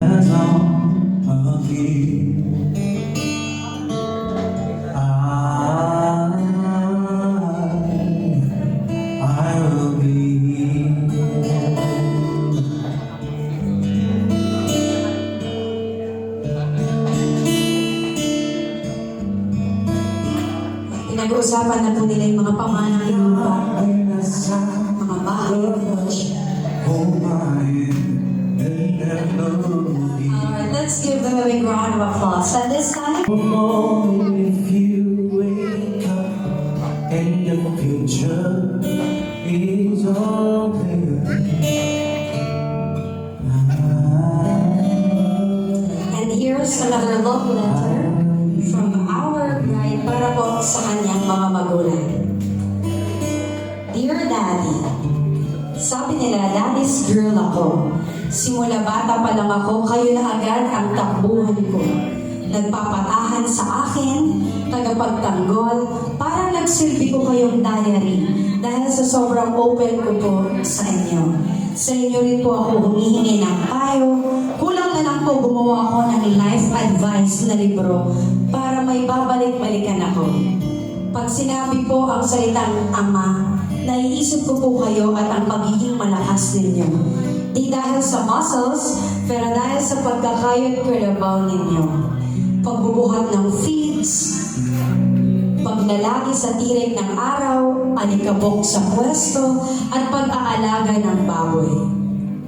As long as you I will be. Pinag-uusapan na po nila yung mga pamanang lupa, mga bahay ng Diyos. Alright, let's give them a big round of applause. At this time, If you wake up and the future is all clear. and here's another love letter from our bride para po sa kanyang mga magulang. Dear Daddy, sabi nila, Daddy's girl ako. Simula bata pa lang ako, kayo na agad ang takbuhan ko. Nagpapatahan sa akin, tagapagtanggol, parang nagsilbi ko kayong diary dahil sa sobrang open ko po sa inyo. Sa inyo rin po ako humihingi ng payo. Kulang na lang po gumawa ako ng life advice na libro para may babalik-balikan ako. Pag sinabi po ang salitang ama, naiisip ko po kayo at ang pagiging malakas ninyo. Di dahil sa muscles, pero dahil sa pagkakayod kalabaw ninyo. Pagbubuhat ng feeds, paglalagi sa tirik ng araw, alikabok sa pwesto, at pag-aalaga ng baboy.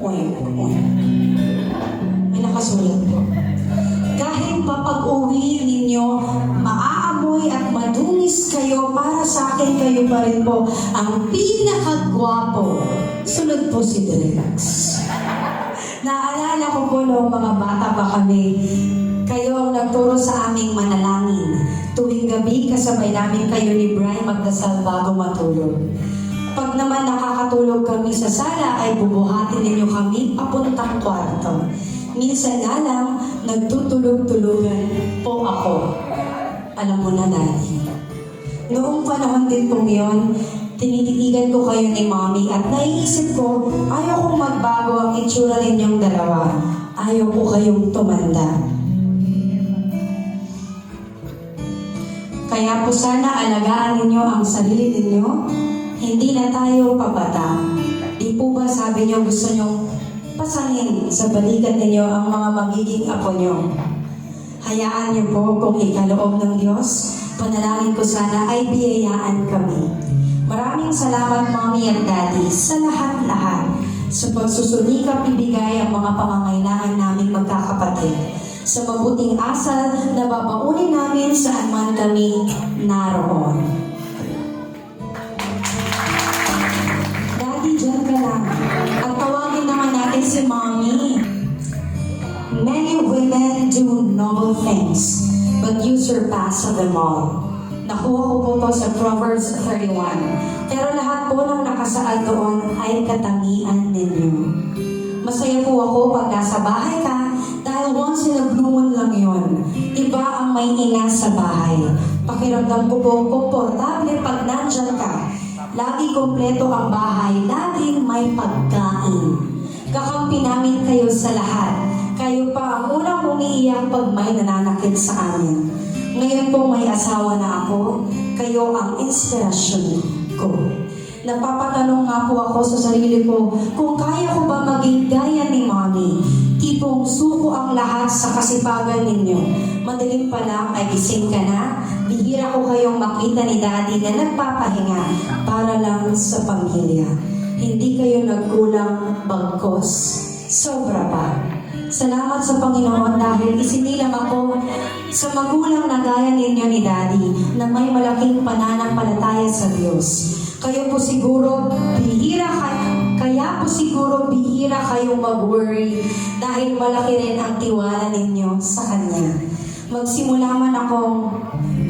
Oink, oink. May nakasulat po. Kahit papag-uwi ninyo, maaamoy at madungis kayo, para sa akin kayo pa rin po ang pinakagwapo. Sunod po si Drex. Naalala ko po noong mga bata pa kami, kayo ang nagturo sa aming manalangin. Tuwing gabi, kasabay namin kayo ni Brian magdasal bago matulog. Pag naman nakakatulog kami sa sala, ay bubuhatin ninyo kami papuntang kwarto. Minsan nga lang, nagtutulog-tulugan po ako. Alam mo na, Daddy. Noong panahon din pong yun, tinititigan ko kayo ni Mommy at naiisip ko, ayaw kong magbago ang itsura ninyong dalawa. Ayaw ko kayong tumanda. Kaya po sana alagaan ninyo ang sarili ninyo. Hindi na tayo pabata. Di po ba sabi niyo gusto nyong pasanin sa balikat ninyo ang mga magiging apo nyo? Hayaan niyo po kung ikaloob ng Diyos, panalangin ko sana ay biyayaan kami. Maraming salamat, Mommy at Daddy, sa lahat-lahat, sa pagsusunikap ibigay ang mga pangangailangan naming magkakapatid, sa mabuting asal na babaunin namin saan man kami naroon. Daddy, dyan ka lang. At tawagin naman natin si Mommy. Many women do noble things, but you surpass them all. Nakuha ko po to sa Proverbs 31. Pero lahat po ng nakasaad doon ay katangian ninyo. Masaya po ako pag nasa bahay ka, dahil once in a blue moon lang yun. Iba ang may ina sa bahay. Pakiramdam ko po komportable pag nandyan ka. Lagi kompleto ang bahay, laging may pagkain. Kakampi namin kayo sa lahat. Kayo pa ang unang umiiyak pag may nananakit sa amin. Ngayon po may asawa na ako, kayo ang inspirasyon ko. Napapatanong nga po ako sa sarili ko, kung kaya ko ba maging gaya ni Mommy, tipong suko ang lahat sa kasipagan ninyo. Madaling pa lang ay gising ka na, bihira ko kayong makita ni Daddy na nagpapahinga para lang sa pamilya. Hindi kayo nagkulang bagkos, sobra pa. Salamat sa Panginoon dahil isinilang ako sa magulang na gaya ninyo ni Daddy na may malaking pananampalataya sa Diyos. Kaya po siguro bihira kayong mag-worry dahil malaki rin ang tiwala ninyo sa Kanya. Magsimula man akong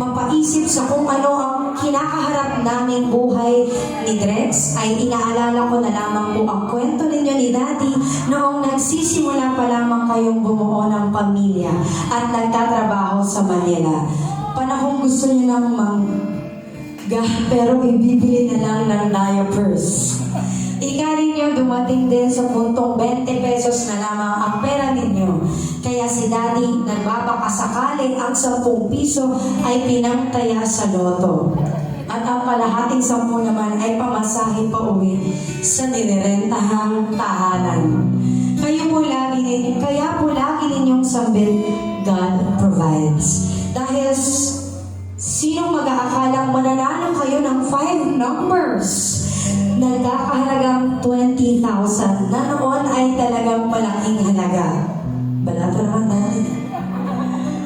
mapaisip sa kung ano ang kinakaharap naming buhay ni Drex, ay inaalala ko na lamang po ang kwento ninyo ni Daddy noong nagsisimula pa lamang kayong bumuo ng pamilya at nagtatrabaho sa Manila. Panahong gusto niyo nang pero ibibili na lang ng diapers. Ika ninyo dumating din sa puntong 20 pesos na lamang ang pera ninyo. baka sakali ang 10 piso ay pinangtaya sa loto. At ang kalahating 10 naman ay pamasahe pa uwi sa nirerentahang tahanan. Kaya po lagi ninyong sambit, God provides. Dahil sinong mag-aakalang mananalo kayo ng 5 numbers? Nagkakahalagang 20,000 na noon ay talagang malaking halaga. Balato naman natin.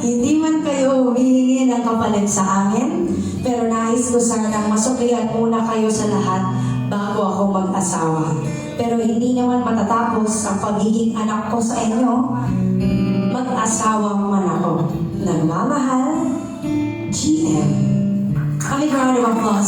Hindi man kayo humihingi ng kapalit sa akin, pero nais ko sanang masuklian muna kayo sa lahat bago ako mag-asawa. Pero hindi naman matatapos ang pagiging anak ko sa inyo. Mag-asawa man ako. Nagmamahal, GM. A big round of applause.